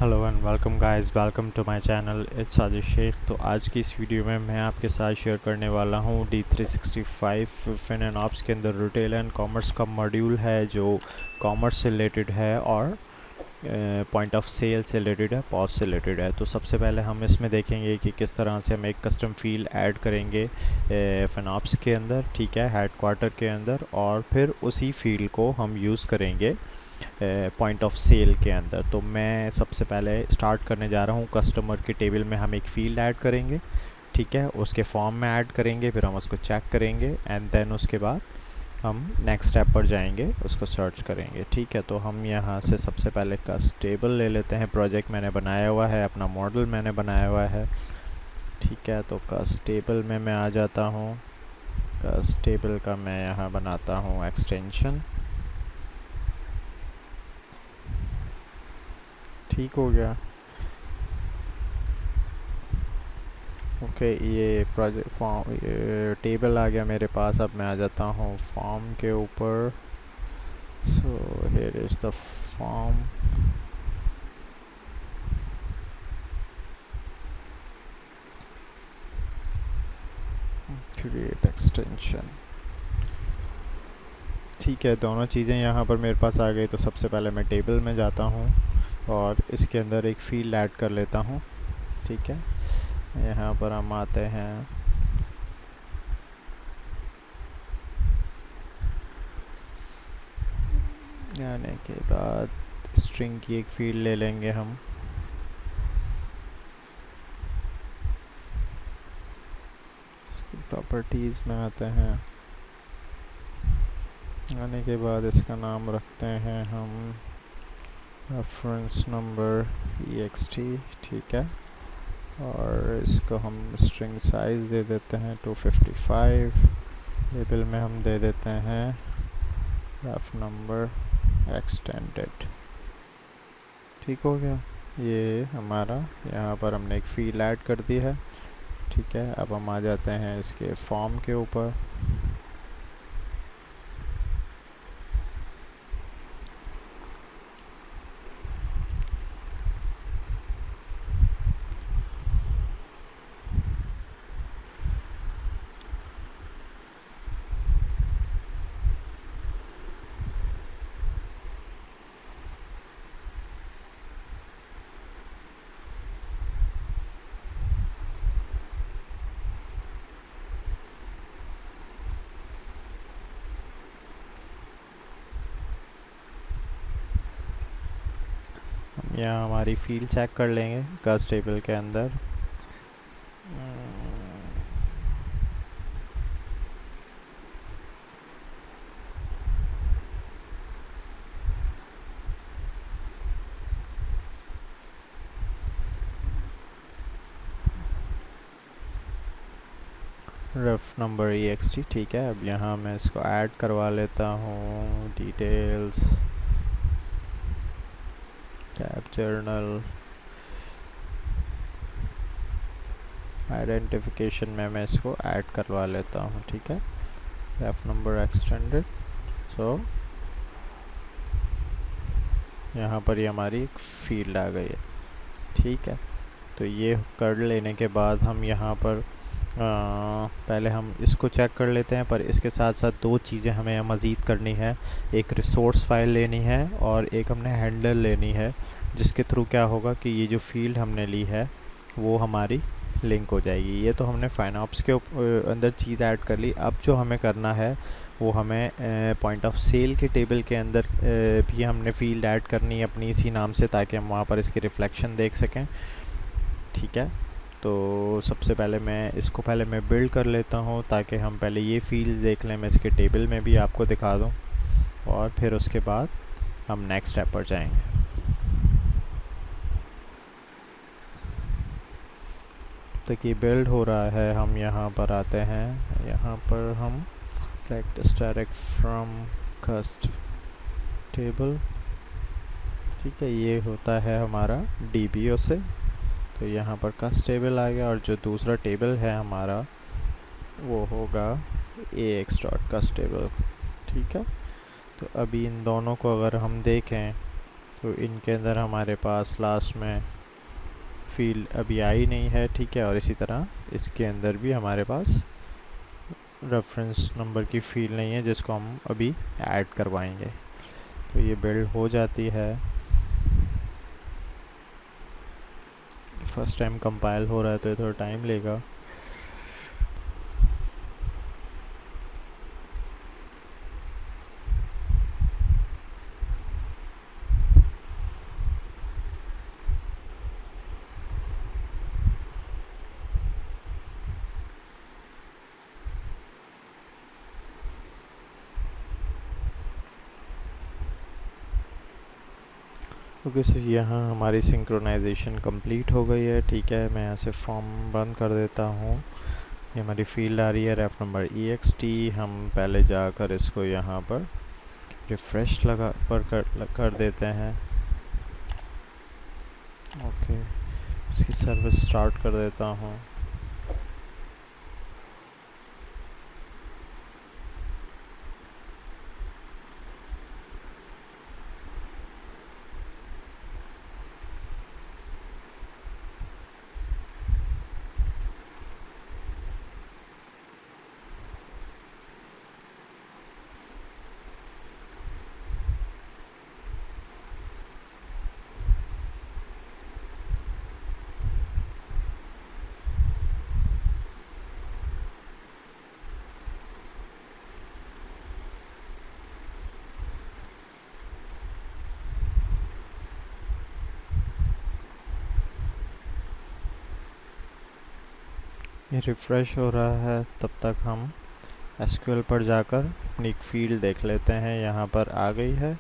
Hello and welcome guys, welcome to my channel. It's Aadish Shaikh. तो आज की इस वीडियो में मैं आपके साथ शेयर करने वाला हूँ D365 फिन एंड ऑप्स के अंदर रिटेल एंड कॉमर्स का मॉड्यूल है जो कॉमर्स से रिलेटेड है और पॉइंट ऑफ सेल से रिलेटेड है, पॉज से रिलेटेड है। तो सबसे पहले हम इसमें देखेंगे कि किस तरह से हम एक कस्टम फील्ड ऐड करेंगे फिन ऑप्स के अंदर, ठीक है, हेड क्वार्टर के अंदर, और फिर उसी फील्ड को हम यूज़ करेंगे पॉइंट ऑफ सेल के अंदर। तो मैं सबसे पहले स्टार्ट करने जा रहा हूँ। कस्टमर के टेबल में हम एक फील्ड ऐड करेंगे, ठीक है, उसके फॉर्म में ऐड करेंगे, फिर हम उसको चेक करेंगे एंड देन उसके बाद हम नेक्स्ट स्टेप पर जाएंगे, उसको सर्च करेंगे, ठीक है। तो हम यहाँ से सबसे पहले कस्ट टेबल ले लेते हैं। प्रोजेक्ट मैंने बनाया हुआ है, अपना मॉडल मैंने बनाया हुआ है, ठीक है। तो कस्ट टेबल में मैं आ जाता हूँ। कस्ट टेबल का मैं यहाँ बनाता हूँ एक्सटेंशन, ठीक हो गया। ओके, ये प्रोजेक्ट फॉर्म, ये टेबल आ गया मेरे पास। अब मैं आ जाता हूँ फॉर्म के ऊपर। So here is the form. Create extension, ठीक है। दोनों चीज़ें यहाँ पर मेरे पास आ गई। तो सबसे पहले मैं टेबल में जाता हूँ और इसके अंदर एक फील्ड ऐड कर लेता हूँ, ठीक है। यहाँ पर हम आते हैं, आने के बाद स्ट्रिंग की एक फील्ड ले लेंगे हम। इसकी प्रॉपर्टीज़ में आते हैं, आने के बाद इसका नाम रखते हैं हम रेफरेंस नंबर ext, ठीक है। और इसको हम स्ट्रिंग साइज़ दे देते हैं 255। लेबल में हम दे देते हैं रेफ नंबर एक्सटेंडेड, ठीक हो गया। ये हमारा यहाँ पर हमने एक फील्ड ऐड कर दी है, ठीक है। अब हम आ जाते हैं इसके फॉर्म के ऊपर। यहाँ हमारी फील्ड चेक कर लेंगे कस्ट टेबल के अंदर। रेफ नंबर ext, ठीक है। अब यहाँ मैं इसको ऐड करवा लेता हूँ। डिटेल्स, टैब जर्नल, आइडेंटिफिकेशन में मैं इसको ऐड करवा लेता हूँ, ठीक है। रेफ नंबर एक्सटेंडेड। सो यहाँ पर ये हमारी एक फील्ड आ गई है, ठीक है। तो ये कर लेने के बाद हम यहाँ पर पहले हम इसको चेक कर लेते हैं, पर इसके साथ साथ दो चीज़ें हमें मज़ीद करनी है। एक रिसोर्स फाइल लेनी है और एक हमने हैंडल लेनी है, जिसके थ्रू क्या होगा कि ये जो फील्ड हमने ली है वो हमारी लिंक हो जाएगी। ये तो हमने फाइनऑप्स के अंदर चीज़ ऐड कर ली। अब जो हमें करना है वो हमें पॉइंट ऑफ सेल के टेबल के अंदर भी हमने फील्ड ऐड करनी है अपनी इसी नाम से, ताकि हम वहाँ पर इसकी रिफ्लेक्शन देख सकें, ठीक है। तो सबसे पहले मैं इसको पहले मैं बिल्ड कर लेता हूँ, ताकि हम पहले ये फील्ड्स देख लें। मैं इसके टेबल में भी आपको दिखा दूँ और फिर उसके बाद हम नेक्स्ट स्टेप पर जाएंगे। तक ये बिल्ड हो रहा है, हम यहाँ पर आते हैं। यहाँ पर हम सेलेक्ट डायरेक्ट फ्रॉम कस्ट टेबल, ठीक है। ये होता है हमारा DBO से। तो यहाँ पर कस्ट टेबल आ गया और जो दूसरा टेबल है हमारा वो होगा ax.cust टेबल, ठीक है। तो अभी इन दोनों को अगर हम देखें तो इनके अंदर हमारे पास लास्ट में फील्ड अभी आई नहीं है, ठीक है। और इसी तरह इसके अंदर भी हमारे पास रेफरेंस नंबर की फील्ड नहीं है जिसको हम अभी ऐड करवाएंगे। तो ये बिल्ड हो जाती है। फर्स्ट टाइम कंपाइल हो रहा है तो ये थोड़ा टाइम लेगा। ओके, सो यहाँ हमारी सिंक्रोनाइजेशन कंप्लीट हो गई है, ठीक है। मैं यहाँ से फॉर्म बंद कर देता हूँ। ये हमारी फील्ड आ रही है रेफ नंबर EXT। हम पहले जाकर इसको यहाँ पर रिफ़्रेश कर देते हैं। ओके, इसकी सर्विस स्टार्ट कर देता हूँ। ये रिफ़्रेश हो रहा है, तब तक हम SQL पर जाकर अपनी एक फील्ड देख लेते हैं। यहाँ पर आ गई है,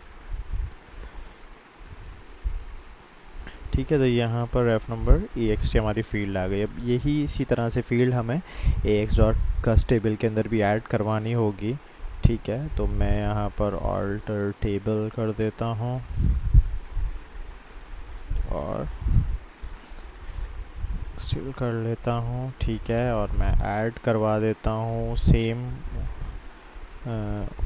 ठीक है। तो यहाँ पर रेफ नंबर EXT हमारी फील्ड आ गई। अब यही इसी तरह से फील्ड हमें AX.cust टेबल के अंदर भी ऐड करवानी होगी, ठीक है। तो मैं यहाँ पर ऑल्टर टेबल कर देता हूँ और टेबल कर लेता हूँ, ठीक है। और मैं ऐड करवा देता हूँ सेम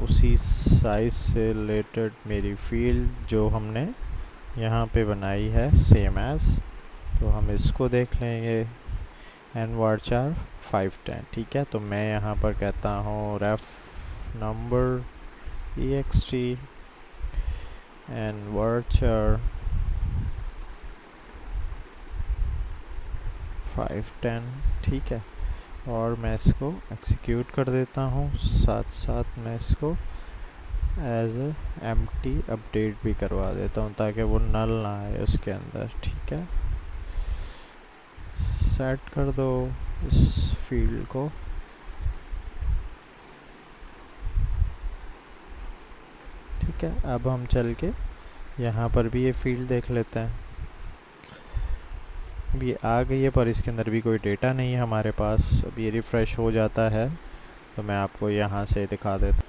उसी साइज से रिलेटेड मेरी फील्ड जो हमने यहाँ पे बनाई है, सेम एज। तो हम इसको देख लेंगे, nvarchar 510, ठीक है। तो मैं यहाँ पर कहता हूँ रेफ नंबर EXT nvarchar 510, ठीक है। और मैं इसको एक्सिक्यूट कर देता हूँ, साथ साथ मैं इसको एज एम्प्टी अपडेट भी करवा देता हूँ ताकि वो नल ना आए उसके अंदर, ठीक है। सेट कर दो इस फील्ड को, ठीक है। अब हम चल के यहाँ पर भी ये फील्ड देख लेते हैं। अब ये आ गई है पर इसके अंदर भी कोई डेटा नहीं है हमारे पास। अब ये रिफ़्रेश हो जाता है तो मैं आपको यहाँ से दिखा देता हूँ।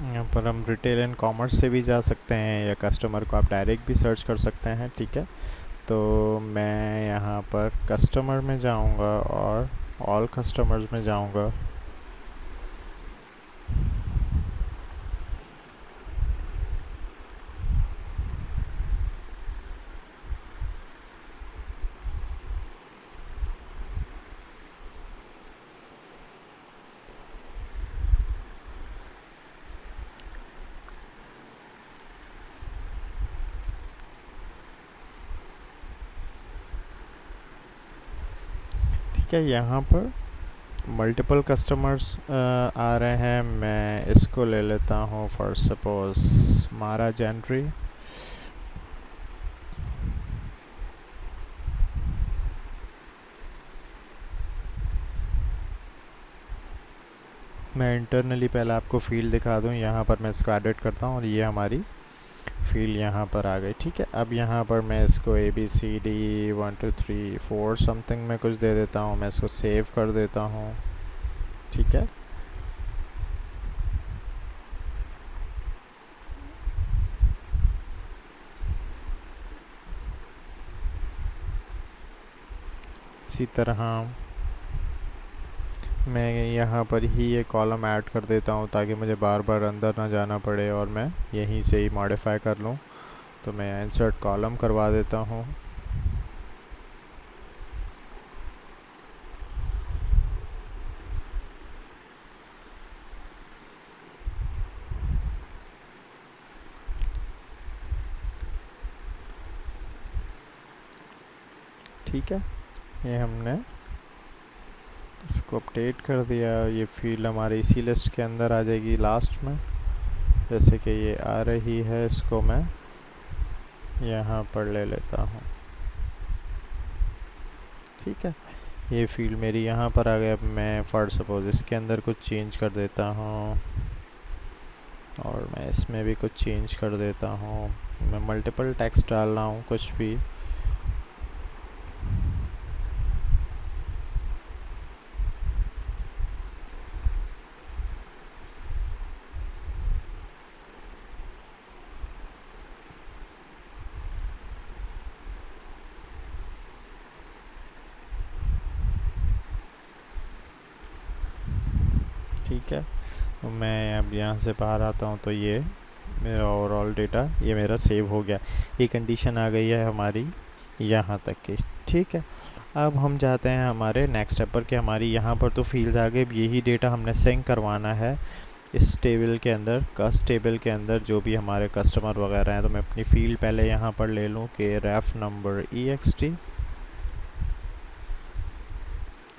यहाँ पर हम रिटेल एंड कॉमर्स से भी जा सकते हैं या कस्टमर को आप डायरेक्ट भी सर्च कर सकते हैं, ठीक है। तो मैं यहाँ पर कस्टमर में जाऊँगा और ऑल कस्टमर्स में जाऊँगा। ठीक है, यहाँ पर मल्टीपल कस्टमर्स आ रहे हैं। मैं इसको ले लेता हूँ फॉर सपोज मारा जेंट्री, मैं इंटरनली पहले आपको फील्ड दिखा दूँ। यहाँ पर मैं इसको एडिट करता हूँ और ये हमारी फील्ड यहाँ पर आ गई। ठीक है, अब यहाँ पर मैं इसको ABCD 1 2 3 4 समथिंग में कुछ दे देता हूँ। मैं इसको सेव कर देता हूँ। ठीक है, इसी तरह मैं यहाँ पर ही ये कॉलम ऐड कर देता हूँ ताकि मुझे बार बार अंदर ना जाना पड़े और मैं यहीं से ही मॉडिफाई कर लूँ। तो मैं इंसर्ट कॉलम करवा देता हूँ। ठीक है, ये हमने इसको अपडेट कर दिया। ये फील्ड हमारी इसी लिस्ट के अंदर आ जाएगी लास्ट में, जैसे कि ये आ रही है। इसको मैं यहाँ पर ले लेता हूँ। ठीक है, ये फील्ड मेरी यहाँ पर आ गया। अब मैं फॉर सपोज इसके अंदर कुछ चेंज कर देता हूँ और मैं इसमें भी कुछ चेंज कर देता हूँ। मैं मल्टीपल टेक्स्ट डाल रहा हूँ कुछ भी। ठीक है, तो मैं अब यहाँ से बाहर आता हूँ तो ये मेरा ओवरऑल डेटा ये मेरा सेव हो गया। ये कंडीशन आ गई है हमारी यहाँ तक की। ठीक है, अब हम जाते हैं हमारे नेक्स्ट स्टेप पर कि हमारी यहाँ पर तो फील्ड्स आ गए। यही डेटा हमने सिंक करवाना है इस टेबल के अंदर, कस्ट टेबल के अंदर जो भी हमारे कस्टमर वगैरह हैं। तो मैं अपनी फील्ड पहले यहाँ पर ले लूँ कि रेफ नंबर EXT,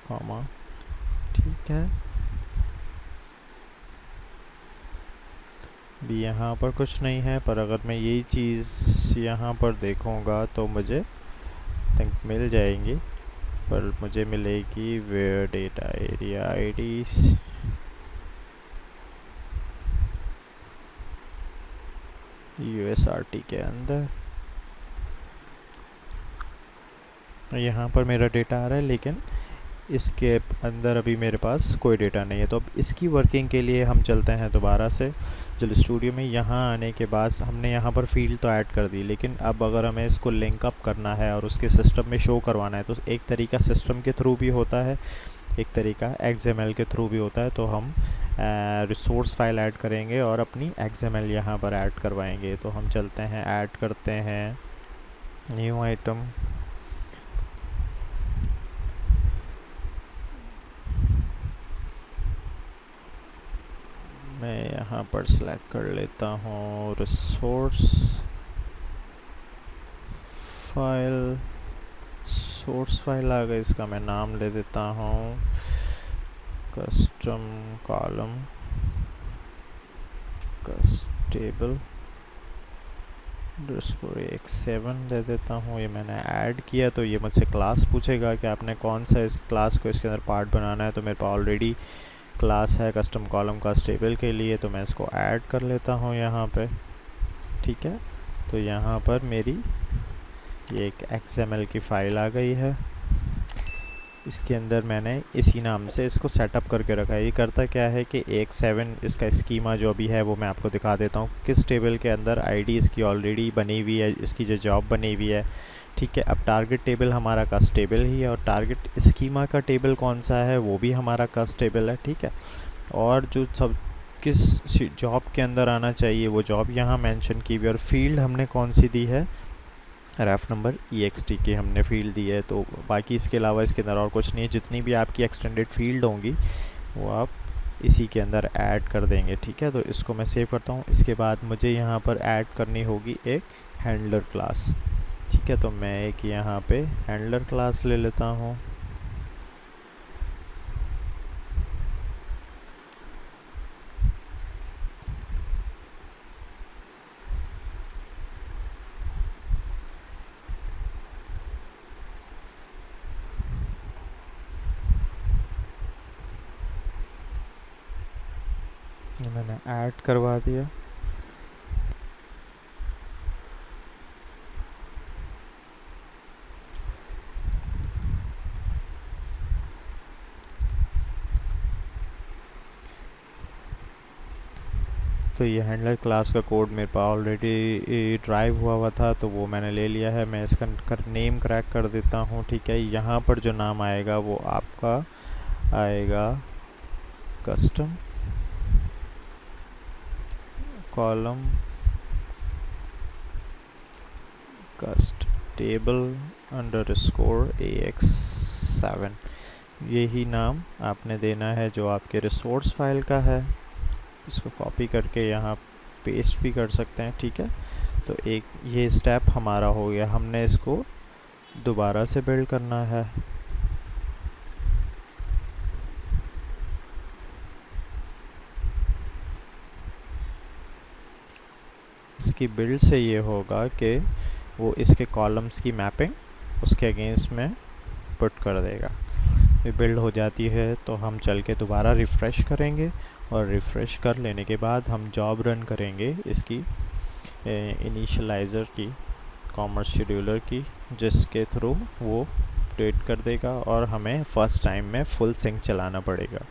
कॉमा। ठीक है, भी यहाँ पर कुछ नहीं है, पर अगर मैं यही चीज़ यहाँ पर देखूँगा तो मुझे थिंक मिल जाएंगी। पर मुझे मिलेगी where data area IDs, USRT के अंदर। यहाँ पर मेरा डेटा आ रहा है, लेकिन इसके अंदर अभी मेरे पास कोई डेटा नहीं है। तो अब इसकी वर्किंग के लिए हम चलते हैं दोबारा से विजुअल स्टूडियो में। यहाँ आने के बाद हमने यहाँ पर फील्ड तो ऐड कर दी, लेकिन अब अगर हमें इसको लिंक अप करना है और उसके सिस्टम में शो करवाना है तो एक तरीका सिस्टम के थ्रू भी होता है, एक तरीका XML के थ्रू भी होता है। तो हम रिसोर्स फाइल ऐड करेंगे और अपनी XML यहाँ पर ऐड करवाएंगे। तो हम चलते हैं, ऐड करते हैं न्यू आइटम, मैं यहाँ पर सेलेक्ट कर लेता हूँ रिसोर्स फाइल। सोर्स फाइल आ गई, इसका मैं नाम ले देता हूँ कस्टम कॉलम कस्ट टेबल _X7 दे देता हूँ। ये मैंने ऐड किया तो ये मुझसे क्लास पूछेगा कि आपने कौन सा इस क्लास को इसके अंदर पार्ट बनाना है। तो मेरे पास ऑलरेडी क्लास है कस्टम कॉलम कस्ट टेबल के लिए, तो मैं इसको ऐड कर लेता हूँ यहाँ पे। ठीक है, तो यहाँ पर मेरी ये एक XML की फ़ाइल आ गई है। इसके अंदर मैंने इसी नाम से इसको सेटअप करके रखा है। ये करता क्या है कि X7 इसका स्कीमा जो भी है वो मैं आपको दिखा देता हूँ। किस टेबल के अंदर ID इसकी ऑलरेडी बनी हुई है, इसकी जो जॉब बनी हुई है। ठीक है, अब टारगेट टेबल हमारा कस्ट टेबल ही है और टारगेट स्कीमा का टेबल कौन सा है वो भी हमारा कस्ट टेबल है। ठीक है, और जो सब किस जॉब के अंदर आना चाहिए वो जॉब यहाँ मेंशन की हुई, और फील्ड हमने कौन सी दी है, रेफ नंबर EXT की हमने फील्ड दी है। तो बाकी इसके अलावा इसके अंदर और कुछ नहीं है। जितनी भी आपकी एक्सटेंडेड फील्ड होंगी वो आप इसी के अंदर ऐड कर देंगे। ठीक है, तो इसको मैं सेव करता हूँ। इसके बाद मुझे यहाँ पर ऐड करनी होगी एक हैंडलर क्लास। ठीक है, तो मैं एक यहाँ पे हैंडलर क्लास ले लेता हूँ। ये मैंने ऐड करवा दिया। तो ये हैंडलर क्लास का कोड मेरे पास ऑलरेडी ड्राइव हुआ था, तो वो मैंने ले लिया है। मैं इसका नेम क्रैक कर देता हूँ, ठीक है। यहाँ पर जो नाम आएगा वो आपका आएगा कस्टम कॉलम कस्ट टेबल अंडरस्कोर AX7। यही नाम आपने देना है जो आपके रिसोर्स फाइल का है। इसको कॉपी करके यहाँ पेस्ट भी कर सकते हैं, ठीक है। तो एक ये स्टेप हमारा हो गया, हमने इसको दोबारा से बिल्ड करना है। इसकी बिल्ड से ये होगा कि वो इसके कॉलम्स की मैपिंग उसके अगेंस्ट में पुट कर देगा। ये बिल्ड हो जाती है तो हम चल के दोबारा रिफ़्रेश करेंगे, और रिफ़्रेश कर लेने के बाद हम जॉब रन करेंगे इसकी इनिशियलाइज़र की, कॉमर्स शेड्यूलर की, जिसके थ्रू वो अपडेट कर देगा और हमें फर्स्ट टाइम में फुल सिंक चलाना पड़ेगा।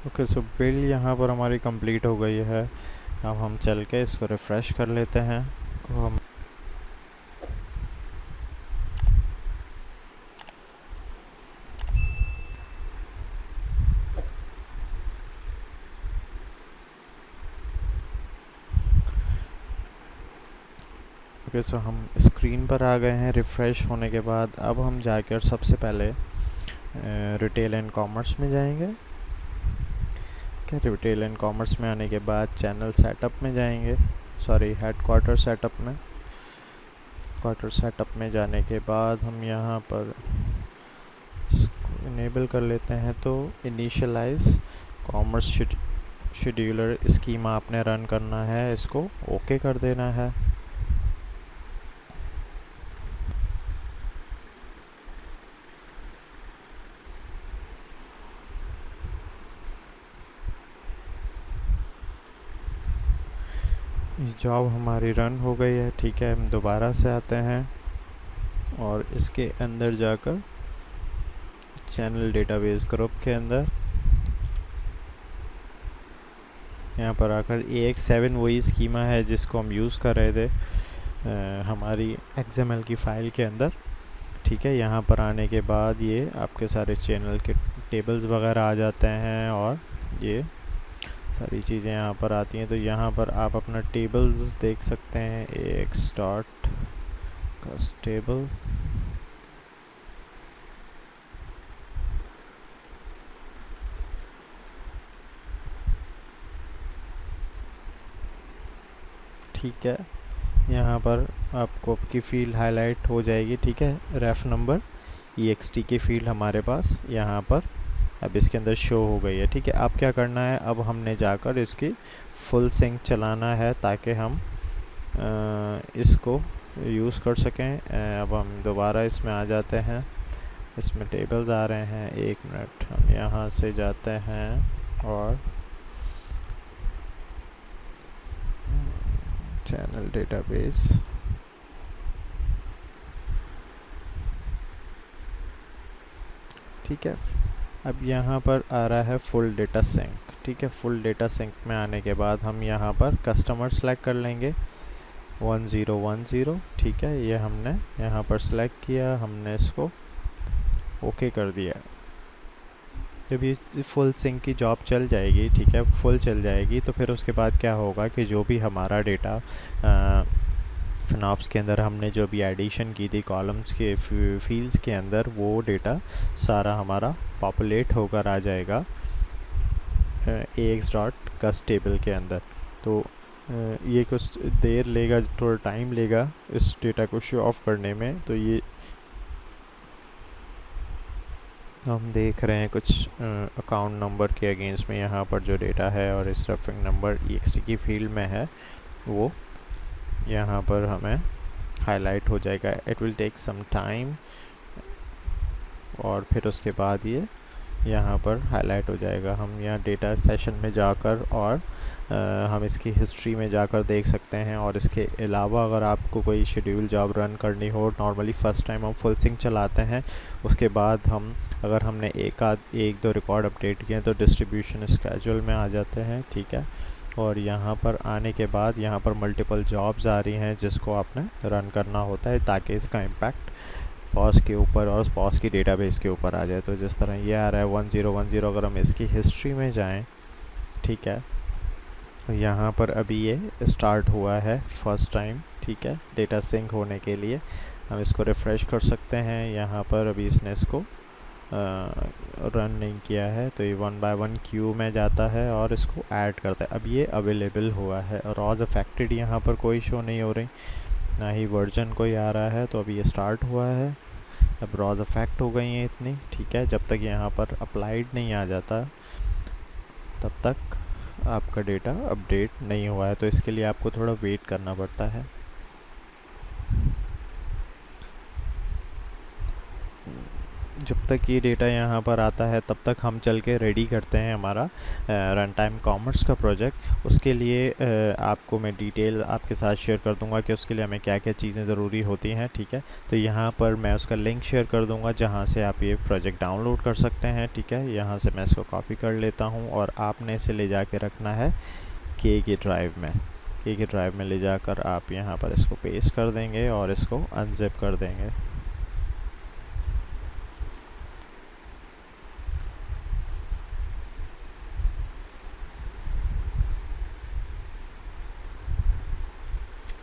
ओके, सो बिल्ड यहाँ पर हमारी कंप्लीट हो गई है। अब हम चल के इसको रिफ़्रेश कर लेते हैं। हम ओके, सो हम स्क्रीन पर आ गए हैं रिफ़्रेश होने के बाद। अब हम जाकर सबसे पहले रिटेल एंड कॉमर्स में जाएंगे। क्या, रिटेल एंड कॉमर्स में आने के बाद चैनल सेटअप में जाएंगे, सॉरी हेडक्वार्टर सेटअप में। क्वार्टर सेटअप में जाने के बाद हम यहाँ पर इनेबल कर लेते हैं। तो इनिशियलाइज कॉमर्स शेड्यूलर स्कीमा आपने रन करना है, इसको ओके कर देना है। जॉब हमारी रन हो गई है, ठीक है। हम दोबारा से आते हैं और इसके अंदर जाकर चैनल डेटाबेस ग्रुप के अंदर यहाँ पर आकर AX7 वही स्कीमा है जिसको हम यूज़ कर रहे थे हमारी XML की फ़ाइल के अंदर, ठीक है। यहाँ पर आने के बाद ये आपके सारे चैनल के टेबल्स वगैरह आ जाते हैं और ये सारी चीज़ें यहाँ पर आती हैं। तो यहाँ पर आप अपना टेबल्स देख सकते हैं, AX डॉट कस्ट टेबल, ठीक है। यहाँ पर आपको आपकी फ़ील्ड हाईलाइट हो जाएगी, ठीक है। रेफ नंबर EXT की फ़ील्ड हमारे पास यहाँ पर अब इसके अंदर शो हो गई है, ठीक है। अब क्या करना है, अब हमने जाकर इसकी फुल सिंक चलाना है ताकि हम इसको यूज़ कर सकें। अब हम दोबारा इसमें आ जाते हैं, इसमें टेबल्स आ रहे हैं। एक मिनट, हम यहाँ से जाते हैं और चैनल डेटाबेस, ठीक है। अब यहाँ पर आ रहा है फुल डेटा सिंक, ठीक है। फुल डेटा सिंक में आने के बाद हम यहाँ पर कस्टमर सेलेक्ट कर लेंगे 1010, ठीक है। ये हमने यहाँ पर सेलेक्ट किया, हमने इसको ओके कर दिया। जब ये फुल सिंक की जॉब चल जाएगी, ठीक है, फुल चल जाएगी, तो फिर उसके बाद क्या होगा कि जो भी हमारा डेटा फिनॉप्स के अंदर हमने जो भी एडिशन की थी कॉलम्स के फील्ड्स के अंदर, वो डेटा सारा हमारा पॉपुलेट होकर आ जाएगा AX डॉट कस्ट टेबल के अंदर। तो ये कुछ देर लेगा, थोड़ा टाइम लेगा इस डेटा को शो ऑफ करने में। तो ये हम देख रहे हैं कुछ अकाउंट नंबर के अगेंस्ट में यहाँ पर जो डेटा है और इस रेफरेंस नंबर EXT की फील्ड में है वो यहाँ पर हमें हाईलाइट हो जाएगा। It will take some time और फिर उसके बाद ये यहाँ पर हाईलाइट हो जाएगा। हम यहाँ डेटा सेशन में जाकर और हम इसकी हिस्ट्री में जाकर देख सकते हैं। और इसके अलावा अगर आपको कोई शेड्यूल जॉब रन करनी हो, नॉर्मली फ़र्स्ट टाइम हम फुल सिंक चलाते हैं, उसके बाद हम अगर हमने एक दो रिकॉर्ड अपडेट किए तो डिस्ट्रीब्यूशन स्केड्यूल में आ जाते हैं, ठीक है। और यहाँ पर आने के बाद यहाँ पर मल्टीपल जॉब्स आ रही हैं जिसको आपने रन करना होता है ताकि इसका इम्पैक्ट पॉज के ऊपर और पॉज की डेटाबेस के ऊपर आ जाए। तो जिस तरह ये आ रहा है 1010, अगर हम इसकी हिस्ट्री में जाएं, ठीक है, तो यहाँ पर अभी ये स्टार्ट हुआ है फर्स्ट टाइम, ठीक है, डेटा सिंक होने के लिए। हम इसको रिफ़्रेश कर सकते हैं। यहाँ पर अभी इसने इसको रन नहीं किया है तो ये 1 by 1 क्यू में जाता है और इसको ऐड करता है। अब ये अवेलेबल हुआ है और रॉज अफेक्टेड यहाँ पर कोई शो नहीं हो रही, ना ही वर्जन कोई आ रहा है। तो अभी ये स्टार्ट हुआ है, अब रॉज अफेक्ट हो गई हैं इतनी, ठीक है। जब तक यहाँ पर अप्लाइड नहीं आ जाता तब तक आपका डेटा अपडेट नहीं हुआ है। तो इसके लिए आपको थोड़ा वेट करना पड़ता है। जब तक ये डेटा यहाँ पर आता है तब तक हम चल के रेडी करते हैं हमारा रन टाइम कॉमर्स का प्रोजेक्ट। उसके लिए आपको मैं डिटेल आपके साथ शेयर कर दूंगा कि उसके लिए हमें क्या क्या चीज़ें ज़रूरी होती हैं, ठीक है। तो यहाँ पर मैं उसका लिंक शेयर कर दूंगा जहाँ से आप ये प्रोजेक्ट डाउनलोड कर सकते हैं, ठीक है। यहाँ से मैं इसको कॉपी कर लेता हूँ और आपने इसे ले जा के रखना है के ड्राइव में। के ड्राइव में ले जाकर आप यहाँ पर इसको पेस्ट कर देंगे और इसको अनजिप कर देंगे।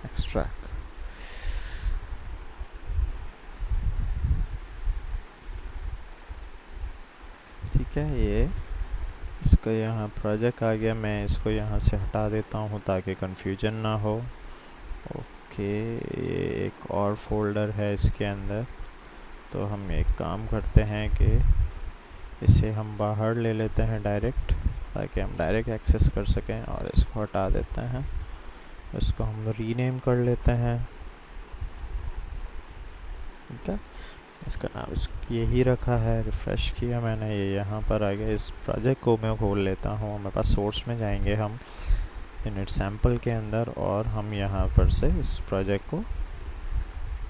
एक्सट्रैक्ट, ठीक है। ये इसका यहाँ प्रोजेक्ट आ गया, मैं इसको यहाँ से हटा देता हूँ ताकि कंफ्यूजन ना हो। ओके, ये एक और फोल्डर है इसके अंदर। तो हम एक काम करते हैं कि इसे हम बाहर ले लेते हैं डायरेक्ट, ताकि हम डायरेक्ट एक्सेस कर सकें, और इसको हटा देते हैं। इसको हम रीनेम कर लेते हैं, ठीक है। इसका नाम यही रखा है। रिफ़्रेश किया मैंने, ये यहाँ पर आ गया। इस प्रोजेक्ट को मैं खोल लेता हूँ। हमारे पास सोर्स में जाएंगे हम इनिट सैम्पल के अंदर और हम यहाँ पर से इस प्रोजेक्ट को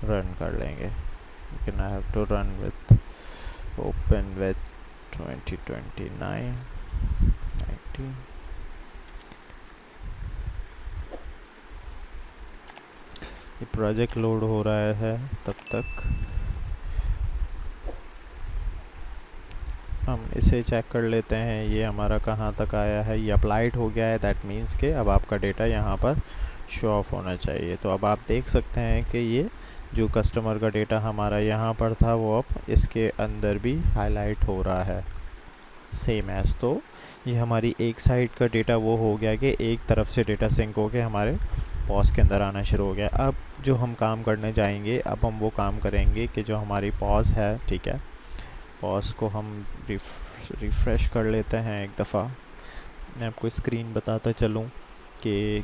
रन कर लेंगे। लेकिन I have to run with open with 2029 19। ये प्रोजेक्ट लोड हो रहा है, तब तक हम इसे चेक कर लेते हैं ये हमारा कहाँ तक आया है। ये अप्लाइड हो गया है, दैट मीन्स के अब आपका डेटा यहाँ पर शो ऑफ होना चाहिए। तो अब आप देख सकते हैं कि ये जो कस्टमर का डेटा हमारा यहाँ पर था वो अब इसके अंदर भी हाईलाइट हो रहा है सेम एज। तो ये हमारी एक साइड का डेटा वो हो गया कि एक तरफ से डेटा सिंक हो के हमारे पॉज के अंदर आना शुरू हो गया। अब जो हम काम करने जाएंगे, अब हम वो काम करेंगे कि जो हमारी पॉज है, ठीक है, पॉज को हम रिफ़्रेश कर लेते हैं एक दफ़ा। मैं आपको स्क्रीन बताता चलूँ कि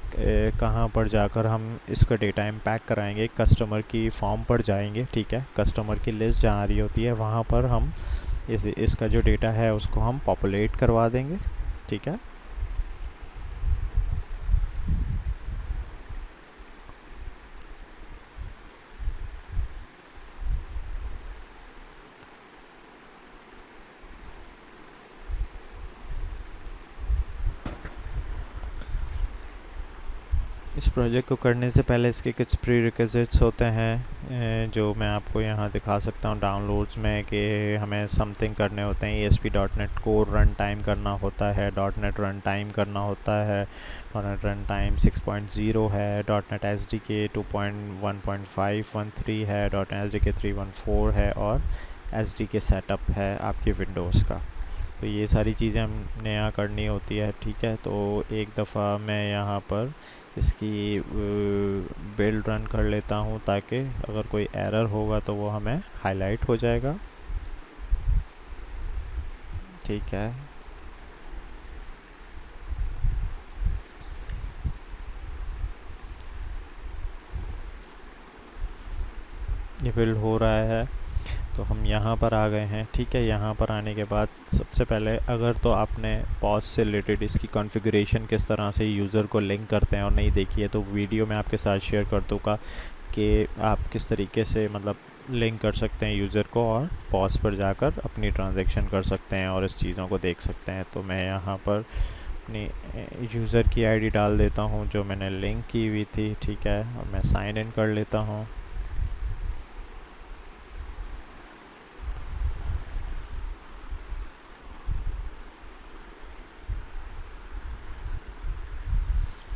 कहाँ पर जाकर हम इसका डेटा इम्पैक्ट कराएंगे। कस्टमर की फॉर्म पर जाएंगे, ठीक है। कस्टमर की लिस्ट जहाँ आ रही होती है वहाँ पर हम इसका जो डेटा है उसको हम पॉपुलेट करवा देंगे, ठीक है। इस प्रोजेक्ट को करने से पहले इसके कुछ प्री रिक्विजिट्स होते हैं जो मैं आपको यहाँ दिखा सकता हूँ डाउनलोड्स में, कि हमें समथिंग करने होते हैं। ASP.NET कोर रन टाइम करना होता है, .NET रन टाइम करना होता है, .NET रन टाइम 6.0 है, .NET SDK 2.1.513 है, .NET SDK 3.14 है और SDK सेटअप है आपके विंडोज़ का। तो ये सारी चीज़ें हमने यहाँ करनी होती है, ठीक है। तो एक दफ़ा मैं यहाँ पर इसकी बिल्ड रन कर लेता हूँ ताकि अगर कोई एरर होगा तो वो हमें हाईलाइट हो जाएगा। ठीक है, ये बिल्ड हो रहा है। तो हम यहाँ पर आ गए हैं। ठीक है, यहाँ पर आने के बाद सबसे पहले अगर तो आपने पॉज से रिलेटेड इसकी कॉन्फ़िगरेशन किस तरह से यूज़र को लिंक करते हैं और नहीं देखी है, तो वीडियो में आपके साथ शेयर कर दूँगा कि आप किस तरीके से मतलब लिंक कर सकते हैं यूज़र को और पॉज पर जाकर अपनी ट्रांजैक्शन कर सकते हैं और इस चीज़ों को देख सकते हैं। तो मैं यहाँ पर अपनी यूज़र की आईडी डाल देता हूँ जो मैंने लिंक की हुई थी। ठीक है, और मैं साइन इन कर लेता हूँ।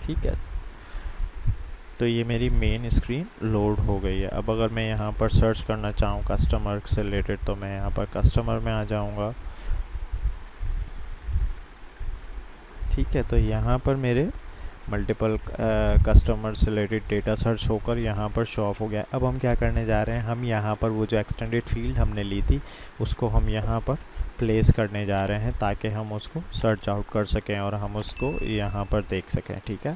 ठीक है, तो ये मेरी मेन स्क्रीन लोड हो गई है। अब अगर मैं यहाँ पर सर्च करना चाहूँ कस्टमर से रिलेटेड, तो मैं यहाँ पर कस्टमर में आ जाऊँगा। ठीक है, तो यहाँ पर मेरे मल्टीपल कस्टमर से रिलेटेड डेटा सर्च होकर यहाँ पर शो ऑफ हो गया। अब हम क्या करने जा रहे हैं, हम यहाँ पर वो जो एक्सटेंडेड फील्ड हमने ली थी उसको हम यहाँ पर प्लेस करने जा रहे हैं ताकि हम उसको सर्च आउट कर सकें और हम उसको यहाँ पर देख सकें। ठीक है,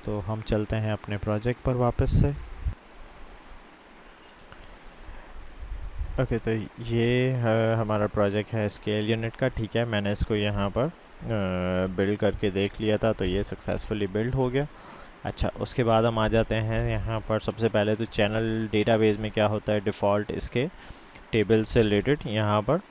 तो हम चलते हैं अपने प्रोजेक्ट पर वापस से। ओके, तो ये हमारा प्रोजेक्ट है स्केल यूनिट का। ठीक है, मैंने इसको यहाँ पर बिल्ड करके देख लिया था, तो ये सक्सेसफुली बिल्ड हो गया। अच्छा, उसके बाद हम आ जाते हैं यहाँ पर। सबसे पहले तो चैनल डेटाबेस में क्या होता है, डिफ़ॉल्ट इसके टेबल से रिलेटेड यहाँ पर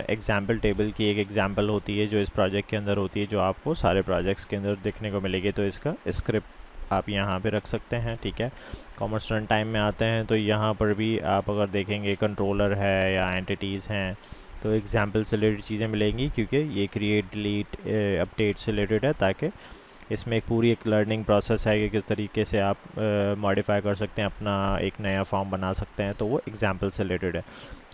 एग्जाम्पल टेबल की एक एग्जाम्पल होती है जो इस प्रोजेक्ट के अंदर होती है, जो आपको सारे प्रोजेक्ट्स के अंदर देखने को मिलेगी। तो इसका स्क्रिप्ट आप यहाँ पे रख सकते हैं। ठीक है, कॉमर्स रन टाइम में आते हैं तो यहाँ पर भी आप अगर देखेंगे कंट्रोलर है या एंटिटीज़ हैं तो एग्जाम्पल से रिलेटेड चीज़ें मिलेंगी, क्योंकि ये क्रिएट डिलीट अपडेट से रिलेटेड है, ताकि इसमें एक पूरी एक लर्निंग प्रोसेस है कि किस तरीके से आप मॉडिफाई कर सकते हैं, अपना एक नया फॉर्म बना सकते हैं। तो वो एग्जाम्पल से रिलेटेड है।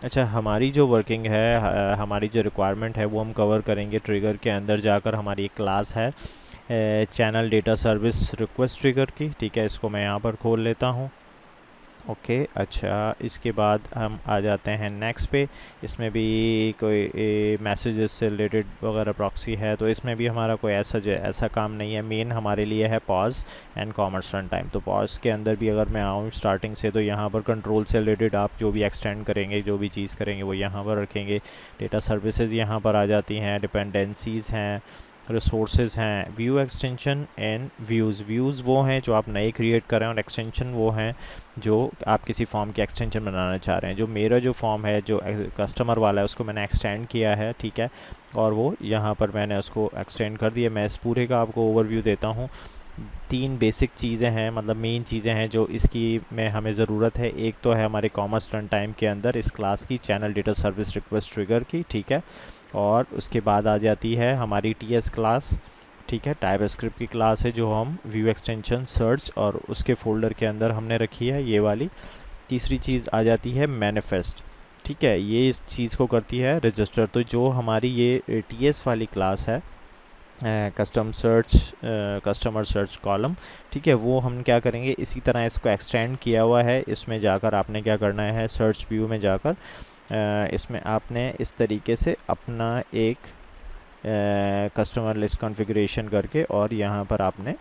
अच्छा, हमारी जो वर्किंग है, हमारी जो रिक्वायरमेंट है वो हम कवर करेंगे ट्रिगर के अंदर जाकर। हमारी एक क्लास है channel data service request trigger की। ठीक है, इसको मैं यहाँ पर खोल लेता हूँ। ओके, अच्छा, इसके बाद हम आ जाते हैं नेक्स्ट पे। इसमें भी कोई मैसेजेस से रिलेटेड वगैरह प्रॉक्सी है, तो इसमें भी हमारा कोई ऐसा काम नहीं है। मेन हमारे लिए है pause and commerce run time. तो पॉज के अंदर भी अगर मैं आऊँ स्टार्टिंग से, तो यहाँ पर कंट्रोल से रिलेटेड आप जो भी एक्सटेंड करेंगे, जो भी चीज़ करेंगे वो यहाँ पर रखेंगे। डेटा सर्विसेज यहाँ पर आ जाती हैं, डिपेंडेंसीज़ हैं, रिसोर्सेज हैं, व्यू एक्सटेंशन एंड व्यूज़ वो हैं जो आप नए क्रिएट कर रहे हैं, और एक्सटेंशन वो हैं जो आप किसी फॉर्म की एक्सटेंशन बनाना चाह रहे हैं। जो मेरा जो फॉर्म है जो कस्टमर वाला है उसको मैंने एक्सटेंड किया है। ठीक है, और वो यहाँ पर मैंने उसको एक्सटेंड कर दिया। मैं इस पूरे का आपको ओवरव्यू देता हूँ। 3 बेसिक चीज़ें हैं, मतलब मेन चीज़ें हैं जो इसकी में हमें ज़रूरत है। एक तो है हमारे कॉमर्स रन टाइम के अंदर इस क्लास की channel data service request trigger की। ठीक है, और उसके बाद आ जाती है हमारी टीएस क्लास। ठीक है, टाइप स्क्रिप्ट की क्लास है जो हम व्यू एक्सटेंशन सर्च और उसके फोल्डर के अंदर हमने रखी है, ये वाली। तीसरी चीज़ आ जाती है मैनिफेस्ट। ठीक है, ये इस चीज़ को करती है रजिस्टर। तो जो हमारी ये टीएस वाली क्लास है कस्टमर सर्च कॉलम, ठीक है, वो हम क्या करेंगे, इसी तरह इसको एक्सटेंड किया हुआ है। इसमें जाकर आपने क्या करना है, सर्च व्यू में जाकर इसमें आपने इस तरीके से अपना एक कस्टमर लिस्ट कॉन्फ़िगरेशन करके और यहाँ पर आपने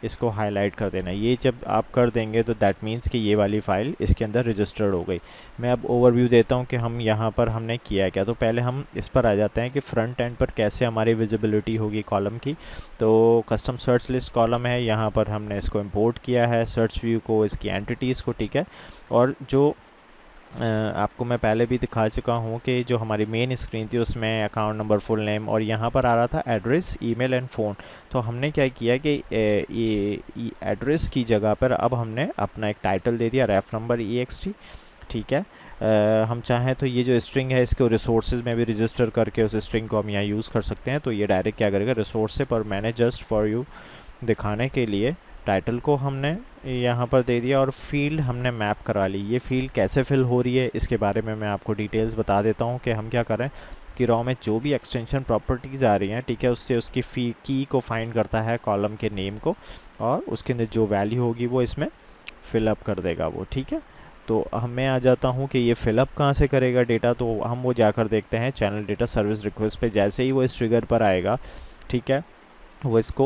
इसको हाईलाइट कर देना। ये जब आप कर देंगे तो दैट मीन्स कि ये वाली फ़ाइल इसके अंदर रजिस्टर्ड हो गई। मैं अब ओवरव्यू देता हूँ कि हम यहाँ पर हमने किया क्या। तो पहले हम इस पर आ जाते हैं कि फ्रंट एंड पर कैसे हमारी विजिबिलिटी होगी कॉलम की। तो कस्टम सर्च लिस्ट कॉलम है, यहाँ पर हमने इसको इंपोर्ट किया है, सर्च व्यू को, इसकी एंटिटीज़ को। ठीक है, और जो आपको मैं पहले भी दिखा चुका हूँ कि जो हमारी मेन स्क्रीन थी उसमें अकाउंट नंबर, फुल नेम, और यहाँ पर आ रहा था एड्रेस, ईमेल एंड फ़ोन। तो हमने क्या किया कि ये एड्रेस की जगह पर अब हमने अपना एक टाइटल दे दिया, रेफ नंबर EXT। ठीक है, हम चाहें तो ये जो स्ट्रिंग है इसको रिसोर्सेज में भी रजिस्टर करके उस स्ट्रिंग को हम यहाँ यूज़ कर सकते हैं। तो ये डायरेक्ट क्या करेगा, रिसोर्स से, पर मैंने जस्ट फॉर यू दिखाने के लिए टाइटल को हमने यहाँ पर दे दिया और फील्ड हमने मैप करा ली। ये फील्ड कैसे फिल हो रही है इसके बारे में मैं आपको डिटेल्स बता देता हूँ कि हम क्या करें कि रॉ में जो भी एक्सटेंशन प्रॉपर्टीज़ आ रही हैं, ठीक है, उससे उसकी की को फाइंड करता है, कॉलम के नेम को, और उसके अंदर जो वैल्यू होगी वो इसमें फिल अप कर देगा वो। ठीक है, तो मैं आ जाता हूँ कि ये फिलअप कहाँ से करेगा डेटा, तो हम वो जाकर देखते हैं चैनल डेटा सर्विस रिक्वेस्ट पे। जैसे ही वो इस ट्रिगर पर आएगा, ठीक है, वो इसको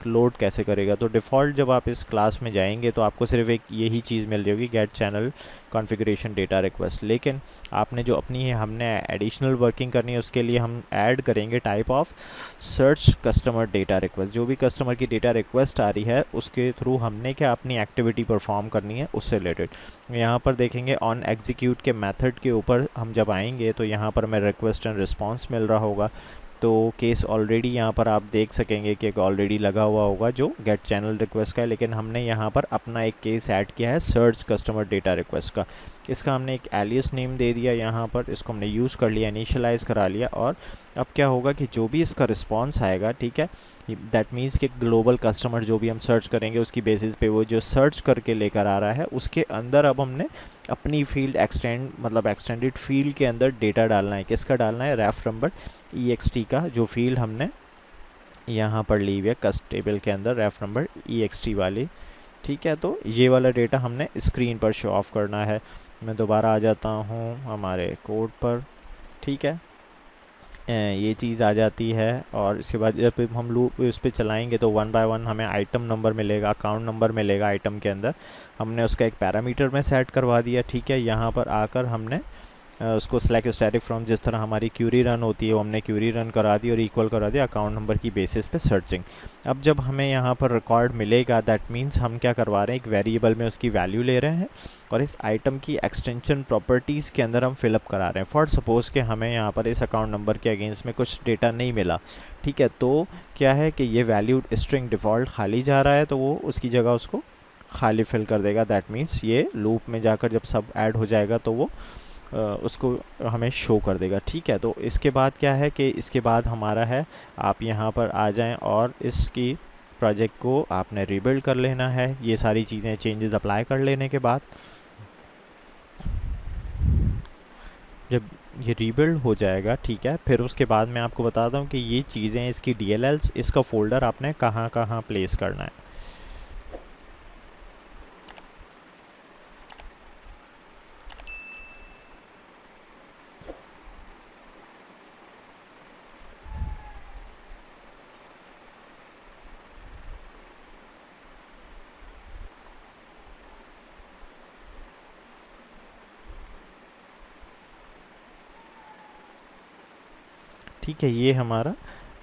लोड कैसे करेगा। तो डिफ़ॉल्ट जब आप इस क्लास में जाएंगे तो आपको सिर्फ एक यही चीज़ मिल रही होगी, get channel configuration data request. लेकिन आपने जो अपनी हमने एडिशनल वर्किंग करनी है, उसके लिए हम ऐड करेंगे type of search customer data request. जो भी कस्टमर की डेटा रिक्वेस्ट आ रही है उसके थ्रू हमने क्या अपनी एक्टिविटी परफॉर्म करनी है उससे रिलेटेड। यहाँ पर देखेंगे ऑन एग्जीक्यूट के मेथड के ऊपर हम जब आएंगे तो यहाँ पर हमें रिक्वेस्ट एंड रिस्पॉन्स मिल रहा होगा। तो केस ऑलरेडी यहाँ पर आप देख सकेंगे कि ऑलरेडी लगा हुआ होगा जो गेट चैनल रिक्वेस्ट का है, लेकिन हमने यहाँ पर अपना एक केस ऐड किया है सर्च कस्टमर डेटा रिक्वेस्ट का। इसका हमने एक एलियस नेम दे दिया, यहाँ पर इसको हमने यूज़ कर लिया, इनिशियलाइज़ करा लिया। और अब क्या होगा कि जो भी इसका रिस्पॉन्स आएगा, ठीक है, दैट मीन्स कि ग्लोबल कस्टमर जो भी हम सर्च करेंगे उसकी बेसिस पे वो जो सर्च करके लेकर आ रहा है उसके अंदर अब हमने अपनी फील्ड एक्सटेंडेड फील्ड के अंदर डेटा डालना है। किसका डालना है? रेफ नंबर EXT का, जो फील्ड हमने यहाँ पर ली हुई है कस्ट टेबल के अंदर, रेफ नंबर EXT वाली, ठीक है। तो ये वाला डेटा हमने स्क्रीन पर शो ऑफ करना है। मैं दोबारा आ जाता हूँ हमारे कोड पर, ठीक है, ये चीज़ आ जाती है। और इसके बाद जब हम लूप उस पर चलाएंगे तो 1 बाय 1 हमें आइटम नंबर मिलेगा, अकाउंट नंबर मिलेगा आइटम के अंदर। हमने उसका एक पैरामीटर में सेट करवा दिया, ठीक है। यहाँ पर आकर हमने उसको सेलेक्ट स्टैटिक फ्रॉम, जिस तरह हमारी क्यूरी रन होती है वो हमने क्यूरी रन करा दी और इक्वल करा दिया अकाउंट नंबर की बेसिस पे सर्चिंग। अब जब हमें यहाँ पर रिकॉर्ड मिलेगा, दैट मीन्स हम क्या करवा रहे हैं, एक वेरिएबल में उसकी वैल्यू ले रहे हैं और इस आइटम की एक्सटेंशन प्रॉपर्टीज़ के अंदर हम फिलअप करा रहे हैं। फॉर सपोज़ कि हमें यहाँ पर इस अकाउंट नंबर के अगेंस्ट में कुछ डेटा नहीं मिला, ठीक है, तो क्या है कि ये वैल्यू स्ट्रिंग डिफ़ॉल्ट खाली जा रहा है, तो वो उसकी जगह उसको खाली फिल कर देगा। दैट मीन्स ये लूप में जाकर जब सब ऐड हो जाएगा तो वो उसको हमें शो कर देगा, ठीक है। तो इसके बाद क्या है कि इसके बाद हमारा है, आप यहाँ पर आ जाएं और इसकी प्रोजेक्ट को आपने रीबिल्ड कर लेना है। ये सारी चीज़ें चेंजेस अप्लाई कर लेने के बाद जब ये रीबिल्ड हो जाएगा, ठीक है, फिर उसके बाद मैं आपको बताता हूँ कि ये चीज़ें, इसकी DLLs, इसका फ़ोल्डर आपने कहाँ कहाँ प्लेस करना है। ठीक है, ये हमारा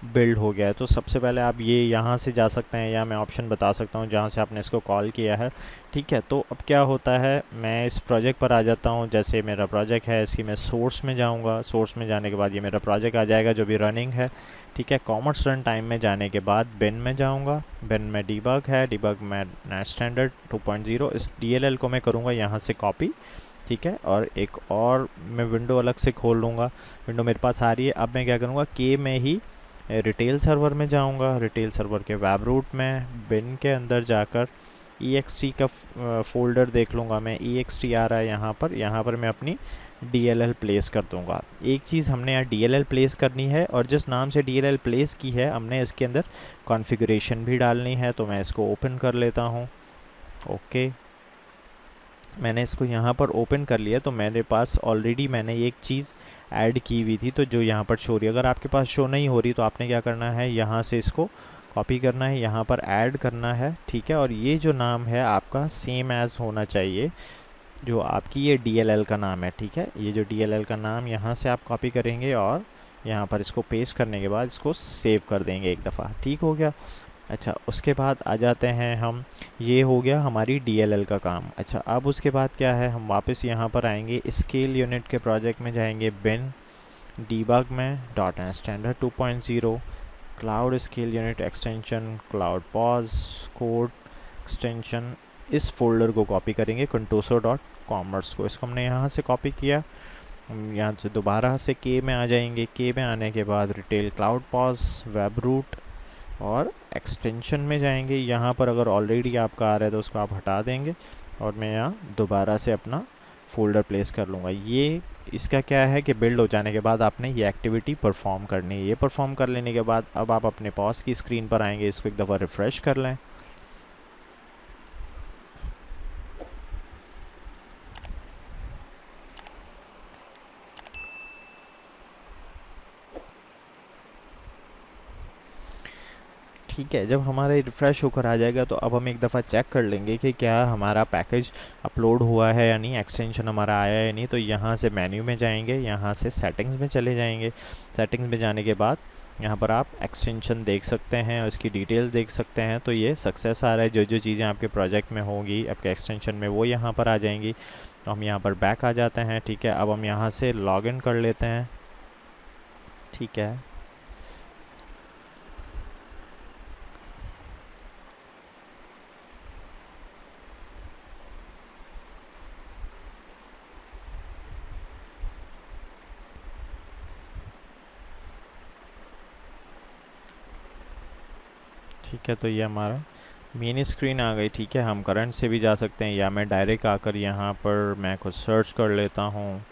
बिल्ड हो गया है। तो सबसे पहले आप ये यहाँ से जा सकते हैं या मैं ऑप्शन बता सकता हूँ जहाँ से आपने इसको कॉल किया है, ठीक है। तो अब क्या होता है, मैं इस प्रोजेक्ट पर आ जाता हूँ। जैसे मेरा प्रोजेक्ट है, इसकी मैं सोर्स में जाऊँगा। सोर्स में जाने के बाद ये मेरा प्रोजेक्ट आ जाएगा जो भी रनिंग है, ठीक है। कॉमर्स रन टाइम में जाने के बाद बिन में जाऊँगा। बिन में डीबग है, डीबग में नेट स्टैंडर्ड 2.0, इस DLL को मैं करूँगा यहाँ से कॉपी, ठीक है। और एक और मैं विंडो अलग से खोल लूँगा, विंडो मेरे पास आ रही है। अब मैं क्या करूँगा, के में ही रिटेल सर्वर में जाऊँगा। रिटेल सर्वर के वेब रूट में बिन के अंदर जाकर EXT का फ़ोल्डर देख लूँगा मैं। EXT आ रहा है यहाँ पर मैं अपनी DLL प्लेस कर दूँगा। एक चीज़ हमने यहाँ DLL प्लेस करनी है और जिस नाम से DLL प्लेस की है हमने इसके अंदर कॉन्फ़िगरेशन भी डालनी है। तो मैं इसको ओपन कर लेता हूँ। ओके, मैंने इसको यहाँ पर ओपन कर लिया। तो मेरे पास ऑलरेडी मैंने एक चीज़ ऐड की हुई थी तो जो यहाँ पर शो रही है। अगर आपके पास शो नहीं हो रही तो आपने क्या करना है, यहाँ से इसको कॉपी करना है, यहाँ पर ऐड करना है, ठीक है। और ये जो नाम है आपका सेम एज़ होना चाहिए जो आपकी ये DLL का नाम है, ठीक है। ये जो DLL का नाम यहाँ से आप कॉपी करेंगे और यहाँ पर इसको पेस्ट करने के बाद इसको सेव कर देंगे एक दफ़ा, ठीक हो गया। अच्छा, उसके बाद आ जाते हैं हम, ये हो गया हमारी DLL का काम। अच्छा, अब उसके बाद क्या है, हम वापस यहाँ पर आएंगे, स्केल यूनिट के प्रोजेक्ट में जाएंगे, बिन डीबग में .NET standard 2.0, cloud scale unit extension, cloud pause code extension, इस फोल्डर को कॉपी करेंगे, contoso.commerce को। इसको हमने यहाँ से कॉपी किया। हम यहाँ से दोबारा से के में आ जाएंगे। के में आने के बाद retail cloud POS web route और एक्सटेंशन में जाएंगे। यहाँ पर अगर ऑलरेडी आपका आ रहा है तो उसको आप हटा देंगे और मैं यहाँ दोबारा से अपना फ़ोल्डर प्लेस कर लूँगा। ये इसका क्या है कि बिल्ड हो जाने के बाद आपने ये एक्टिविटी परफॉर्म करनी है। ये परफॉर्म कर लेने के बाद अब आप अपने पॉज की स्क्रीन पर आएंगे, इसको एक दफ़ा रिफ़्रेश कर लें। ठीक है, जब हमारा रिफ़्रेश होकर आ जाएगा तो अब हम एक दफ़ा चेक कर लेंगे कि क्या हमारा पैकेज अपलोड हुआ है या नहीं, एक्सटेंशन हमारा आया है या नहीं। तो यहाँ से मेन्यू में जाएंगे, यहाँ से सेटिंग्स में चले जाएंगे। सेटिंग्स में जाने के बाद यहाँ पर आप एक्सटेंशन देख सकते हैं और इसकी डिटेल्स देख सकते हैं। तो ये सक्सेस आ रहा है, जो जो चीज़ें आपके प्रोजेक्ट में होंगी आपके एक्सटेंशन में वो यहाँ पर आ जाएंगी। तो हम यहाँ पर बैक आ जाते हैं। ठीक है, अब हम यहाँ से लॉगिन कर लेते हैं। ठीक है, ठीक है, तो ये हमारा मेन स्क्रीन आ गई। ठीक है, हम करंट से भी जा सकते हैं या मैं डायरेक्ट आकर यहाँ पर मैं कुछ सर्च कर लेता हूँ।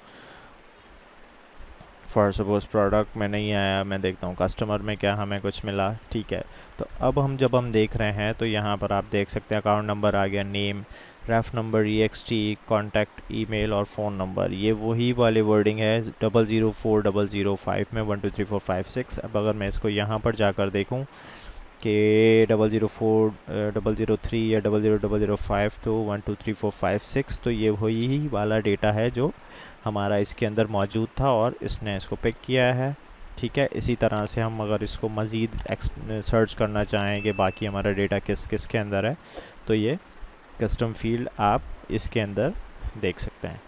फॉर सपोज़ प्रोडक्ट में नहीं आया, मैं देखता हूँ कस्टमर में क्या हमें कुछ मिला। ठीक है, तो अब हम जब हम देख रहे हैं तो यहाँ पर आप देख सकते हैं अकाउंट नंबर आ गया, नेम, रेफ नंबर, EXT, कॉन्टैक्ट, ईमेल और फ़ोन नंबर। ये वही वाले वर्डिंग है 004005 में 123456। अब अगर मैं इसको यहाँ पर जाकर देखूँ कि 004 003 या 00005 तो 123456, तो ये वही वाला डेटा है जो हमारा इसके अंदर मौजूद था और इसने इसको पिक किया है। ठीक है, इसी तरह से हम अगर इसको मज़ीद सर्च करना चाहें कि बाकी हमारा डेटा किस किस के अंदर है, तो ये कस्टम फील्ड आप इसके अंदर देख सकते हैं।